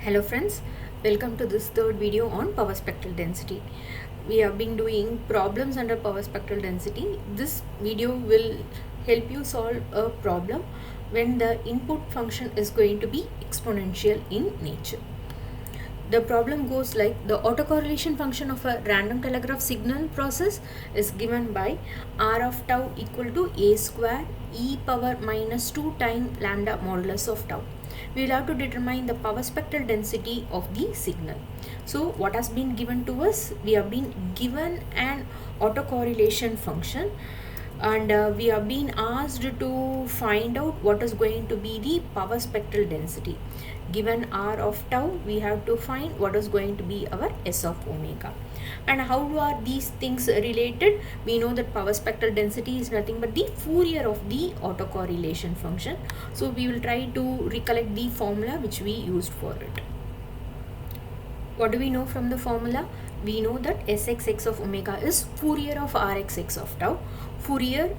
Hello friends, welcome to this third video on power spectral density. We have been doing problems under power spectral density. This video will help you solve a problem when the input function is going to be exponential in nature. The problem goes like the autocorrelation function of a random telegraph signal process is given by r of tau equal to a square e power minus 2 times lambda modulus of tau. We will have to determine the power spectral density of the signal. So what has been given to us? We have been given an autocorrelation function and we have been asked to find out what is going to be the power spectral density. Given r of tau, we have to find what is going to be our s of omega. And how are these things related? We know that power spectral density is nothing but the Fourier of the autocorrelation function. So we will try to recollect the formula which we used for it. What do we know from the formula? We know that Sx of omega is Fourier of Rx of tau. Fourier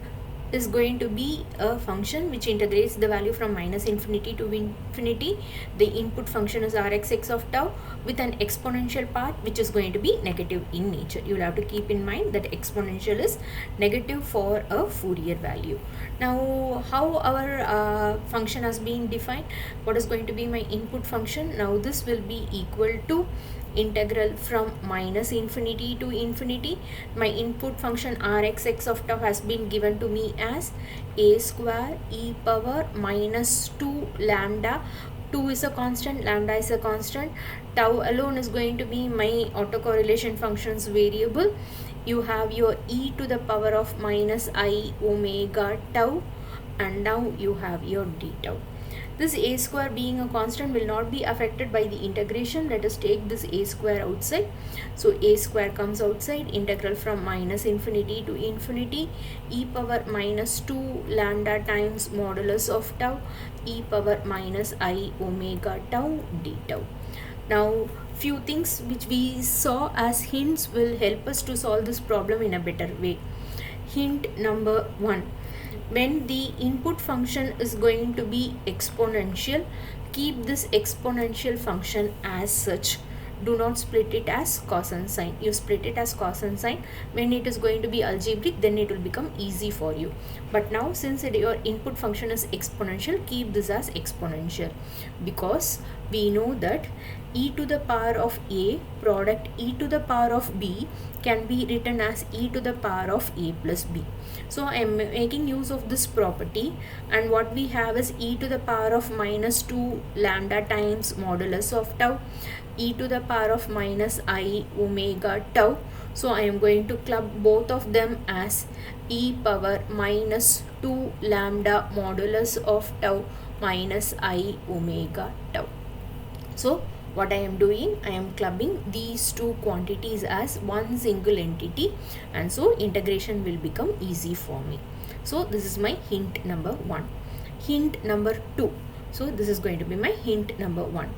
is going to be a function which integrates the value from minus infinity to infinity. The input function is Rx of tau with an exponential part which is going to be negative in nature. You will have to keep in mind that exponential is negative for a Fourier value. Now how our function has been defined? What is going to be my input function? Now this will be equal to integral from minus infinity to infinity. My input function Rx of tau has been given to me as a square e power minus 2 lambda. 2 is a constant, lambda is a constant. Tau alone is going to be my autocorrelation function's variable. You have your e to the power of minus I omega tau, and now you have your d tau. This a square being a constant will not be affected by the integration. Let us take this a square outside. So a square comes outside. Integral from minus infinity to infinity e power minus 2 lambda times modulus of tau e power minus I omega tau d tau. Now few things which we saw as hints will help us to solve this problem in a better way. Hint number 1. When the input function is going to be exponential, keep this exponential function as such. Do not split it as cosine sign. You split it as cosine sign. When it is going to be algebraic, then it will become easy for you. But now since your input function is exponential, keep this as exponential, because we know that e to the power of a product e to the power of b can be written as e to the power of a plus b. So I am making use of this property, and what we have is e to the power of minus 2 lambda times modulus of tau e to the power of minus I omega tau. So I am going to club both of them as e power minus 2 lambda modulus of tau minus I omega tau. So what I am doing, I am clubbing these two quantities as one single entity, and so integration will become easy for me. So this is my hint number 1. Hint number 2. So this is going to be my hint number 1.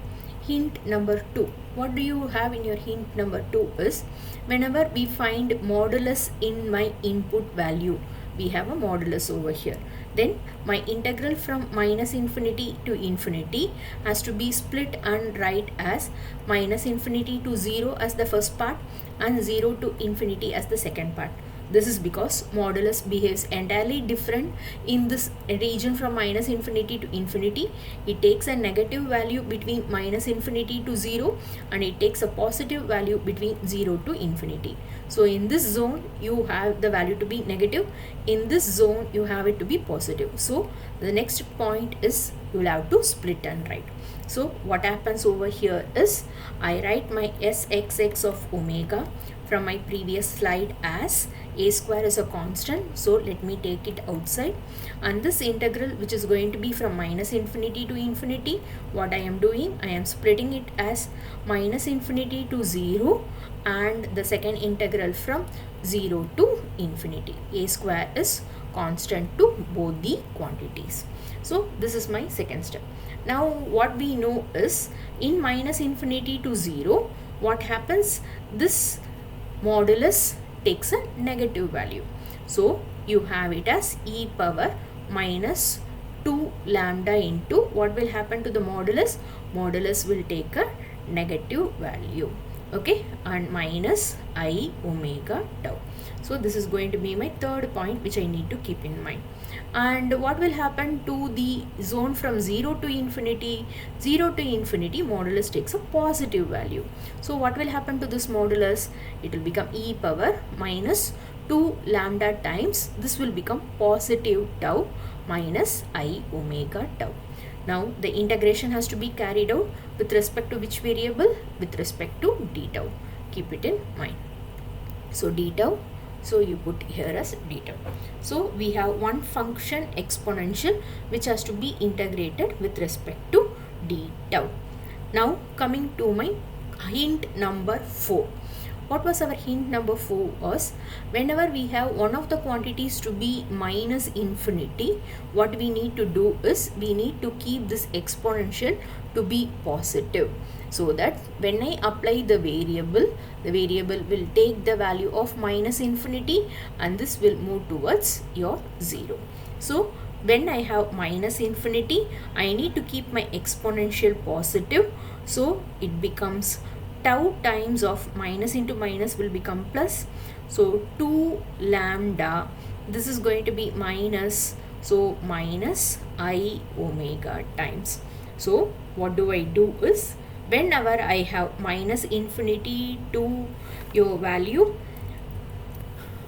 Hint number 2. What do you have in your hint number 2 is, whenever we find modulus in my input value, we have a modulus over here, then my integral from minus infinity to infinity has to be split and write as minus infinity to 0 as the first part and 0 to infinity as the second part. This is because modulus behaves entirely different in this region from minus infinity to infinity. It takes a negative value between minus infinity to 0, and it takes a positive value between 0 to infinity. So in this zone you have the value to be negative, in this zone you have it to be positive. So the next point is you will have to split and write. So what happens over here is, I write my Sxx of omega from my previous slide as a square is a constant, so let me take it outside, and this integral which is going to be from minus infinity to infinity, what I am doing, I am splitting it as minus infinity to 0 and the second integral from 0 to infinity. A square is constant to both the quantities. So this is my second step. Now what we know is, in minus infinity to 0, what happens, this modulus takes a negative value. So you have it as e power minus 2 lambda into, what will happen to the modulus? modulus will take a negative value. Okay, and minus I omega tau. So this is going to be my third point which I need to keep in mind. And what will happen to the zone from 0 to infinity? 0 to infinity, modulus takes a positive value. So what will happen to this modulus? It will become e power minus 2 lambda times, this will become positive tau minus I omega tau. Now the integration has to be carried out with respect to which variable? With respect to d tau. Keep it in mind. So d tau, so you put here as d tau. So we have one function exponential which has to be integrated with respect to d tau. Now coming to my hint number 4. What was our hint number 4 was, whenever we have one of the quantities to be minus infinity, what we need to do is we need to keep this exponential to be positive, so that when I apply the variable will take the value of minus infinity and this will move towards your 0. So when I have minus infinity, I need to keep my exponential positive, so it becomes tau times of minus into minus will become plus. So 2 lambda, this is going to be minus, so minus I omega times. So what do I do is, whenever I have minus infinity to your value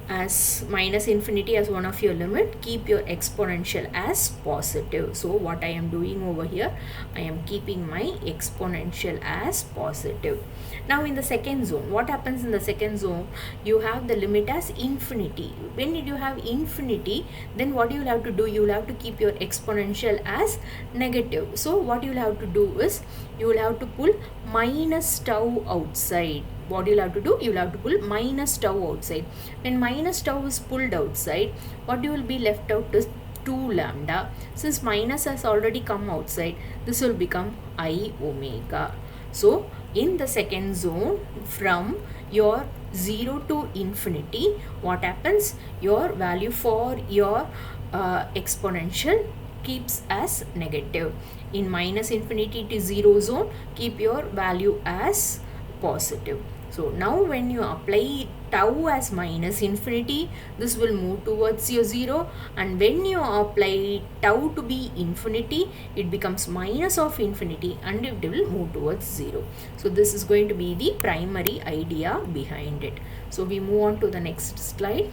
as minus infinity as one of your limit, keep your exponential as positive. So what I am doing over here, I am keeping my exponential as positive. Now in the second zone, what happens in the second zone? You have the limit as infinity. When you have infinity, then what you will have to do? You will have to keep your exponential as negative. So what you will have to do is, you will have to pull minus tau outside. What you will have to do? You will have to pull minus tau outside. When minus tau is pulled outside, what you will be left out is 2 lambda. Since minus has already come outside, this will become I omega. So in the second zone, from your 0 to infinity, what happens? Your value for your exponential keeps as negative. In minus infinity to 0 zone, keep your value as positive. So now when you apply tau as minus infinity, this will move towards your 0, and when you apply tau to be infinity, it becomes minus of infinity and it will move towards 0. So this is going to be the primary idea behind it. So we move on to the next slide.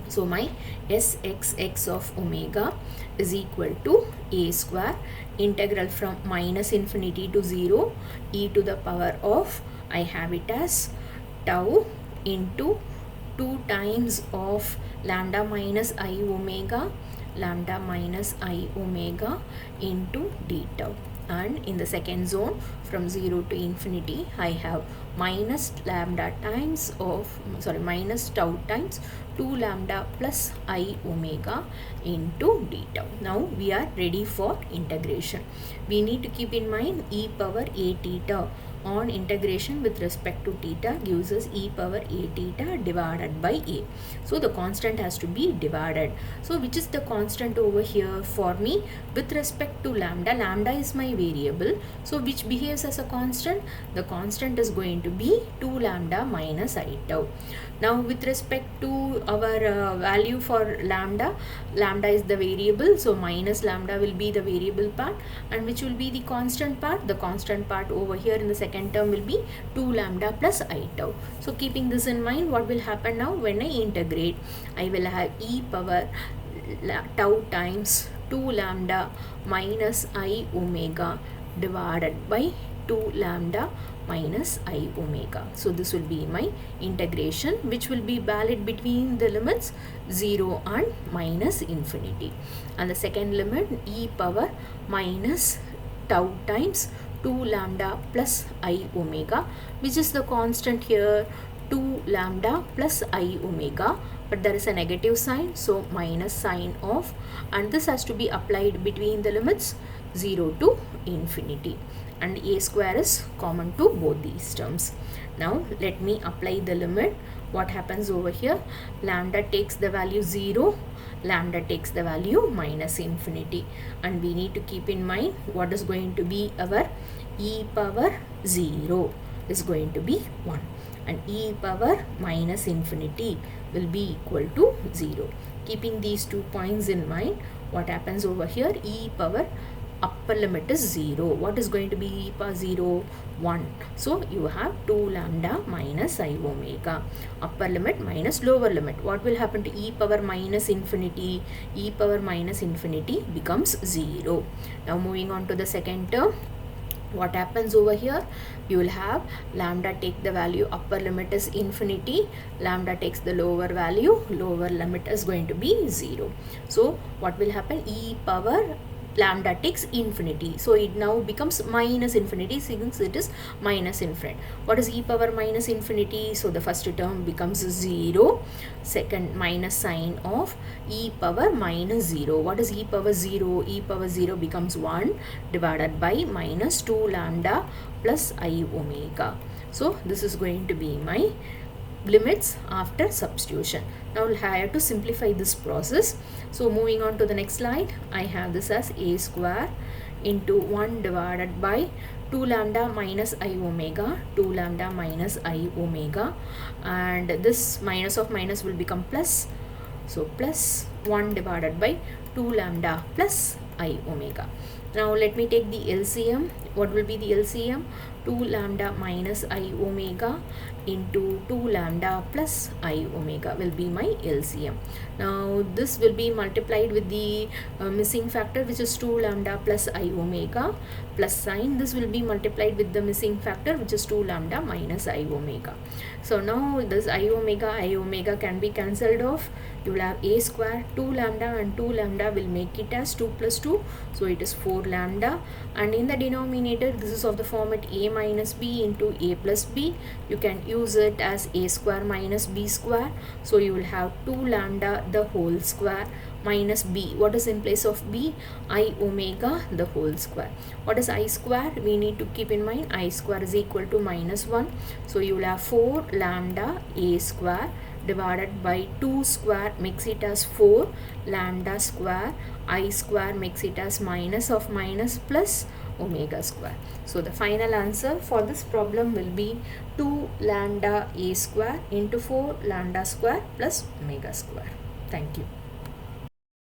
So my Sxx of omega is equal to a square integral from minus infinity to 0 e to the power of, I have it as tau into 2 times of lambda minus I omega into d tau. And in the second zone, from 0 to infinity, I have minus tau times 2 lambda plus I omega into d tau. Now we are ready for integration. We need to keep in mind e power a theta on integration with respect to theta gives us e power a theta divided by a. So the constant has to be divided. So which is the constant over here for me? With respect to lambda, lambda is my variable. So which behaves as a constant? The constant is going to be 2 lambda minus I tau. Now with respect to our value for lambda, lambda is the variable, so minus lambda will be the variable part, and which will be the constant part? The constant part over here in the second term will be 2 lambda plus I tau. So keeping this in mind, what will happen now? When I integrate, I will have e power tau times 2 lambda minus I omega divided by 2 lambda minus I omega. So this will be my integration, which will be valid between the limits 0 and minus infinity. And the second limit, e power minus tau times 2 lambda plus I omega, which is the constant here, 2 lambda plus I omega, but there is a negative sign, so minus sign of, and this has to be applied between the limits 0 to infinity, and a square is common to both these terms. Now let me apply the limit what happens over here? Lambda takes the value 0, lambda takes the value minus infinity, and we need to keep in mind what is going to be our e power 0 is going to be 1, and e power minus infinity will be equal to 0. Keeping these 2 points in mind, what happens over here? E power upper limit is 0. What is going to be e power 0? 1. So you have 2 lambda minus I omega. Upper limit minus lower limit. What will happen to e power minus infinity? E power minus infinity becomes 0. Now moving on to the second term. What happens over here? You will have lambda take the value, upper limit is infinity, lambda takes the lower value, lower limit is going to be 0. So what will happen? E power lambda takes infinity, so it now becomes minus infinity since it is minus infinite. What is e power minus infinity? So the first term becomes 0, second minus sign of e power minus 0. What is e power 0? E power 0 becomes 1 divided by minus 2 lambda plus I omega. So this is going to be my limits after substitution. Now I have to simplify this process. So moving on to the next slide, I have this as a square into 1 divided by 2 lambda minus I omega, 2 lambda minus I omega, and this minus of minus will become plus. So plus 1 divided by 2 lambda plus I omega. Now let me take the LCM. What will be the LCM? 2 lambda minus I omega into 2 lambda plus I omega will be my LCM. Now this will be multiplied with the missing factor, which is 2 lambda plus I omega, plus sign. This will be multiplied with the missing factor, which is 2 lambda minus I omega. So now this I omega can be cancelled off. You will have a square, 2 lambda and 2 lambda will make it as 2 plus 2. So it is 4 lambda, and in the denominator this is of the format a minus b into a plus b. You can use it as a square minus b square. So you will have 2 lambda the whole square minus b. What is in place of b? I omega the whole square. What is I square? We need to keep in mind I square is equal to minus 1. So you will have 4 lambda a square divided by 2 square makes it as 4 lambda square, I square makes it as minus of minus plus omega square. So the final answer for this problem will be 2 lambda a square into 4 lambda square plus omega square. Thank you.